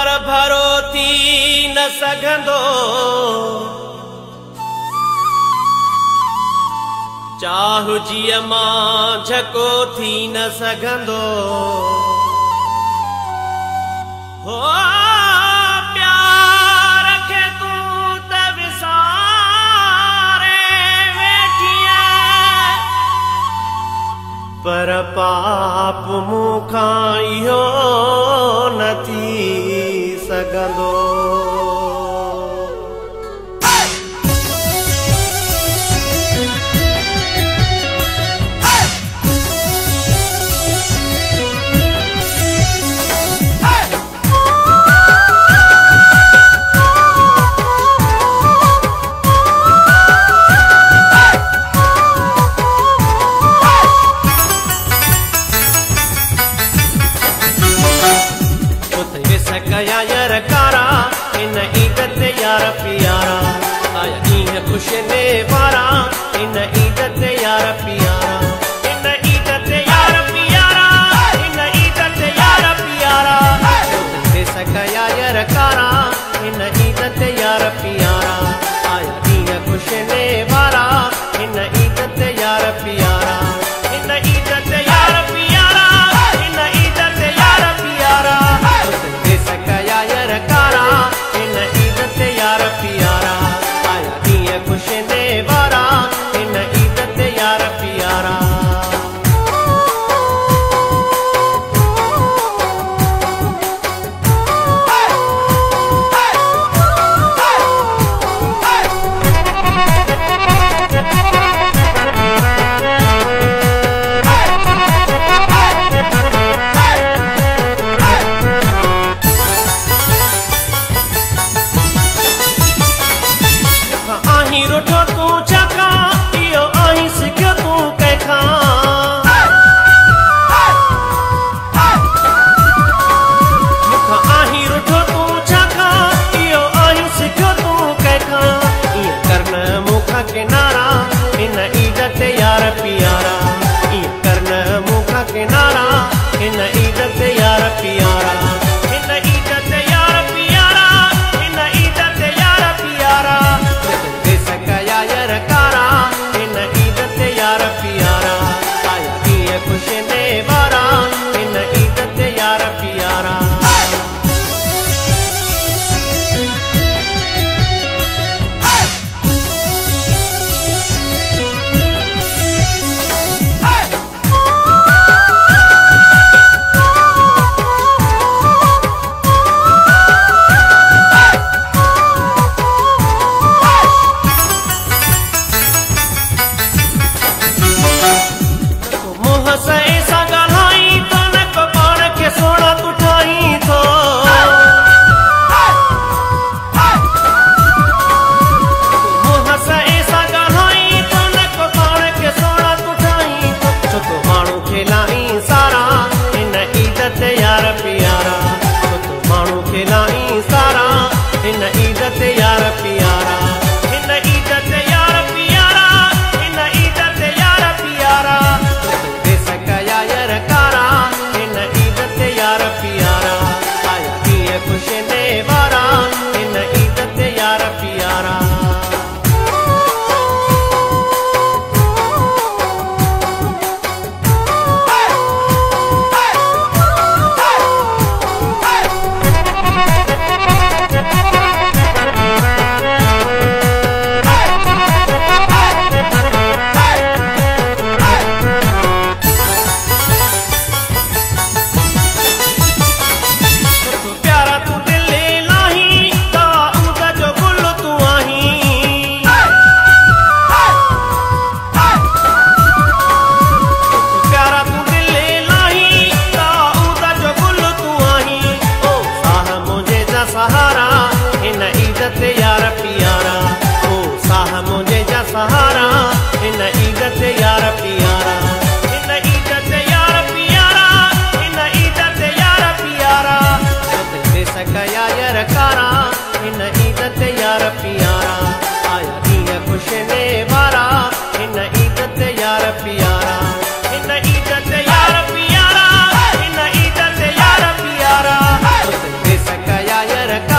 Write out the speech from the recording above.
प्यार भरो थी न सघंदो, चाहु जीअ मां झको थी न सघंदो। हो प्यार खे तूं त विसारे वेठीअ, पर पाप मूंखां इहो न थी सघंदो। गया यार कारा इन ईद ते यार प्यारा, आया ईद खुश ने वारा इन ईद ते यार प्यारा, इन ईद ते यार प्यारा, इन ईद ते यार प्यारा। बेस गया यार कारा इन ईद ते यार प्यारा, आया ईद खुश ने वारा इन ईद ते यार प्यारा, इन ईद ते यार प्यारा, इन ईद ते यार प्यारा। गया यार कारा इन ईद ते यार प्यारा, आया ईद खुश ने वारा इन ईद ते यार प्यारा। रोठो तू चखा इहो आहीं सिखियो तूं कंहिंखां, मूंखां आहीं रोठो तूं चखा इहो आहीं सिखियो तूं कंहिंखां। ईअं करन मूंखां किनारा इन ईद ते यार प्यारा, ईअं करन मूंखां किनारा इन ईद ते यार प्यारा, इन ईद ते यार प्यारा, इन ईद ते यार प्यारा। गया यार कारा इन ईद ते यार प्यारा, आया ईद खुश ने वारा इन ईद ते यार प्यारा। इन ईद ते यार प्यारा, इन ईद ते यार प्यारा, इन ईद ते यार प्यारा। बेस गया यार कारा इन ईद ते यार प्यारा, आया ईद खुश ने वारा इन ईद ते यार प्यारा। यार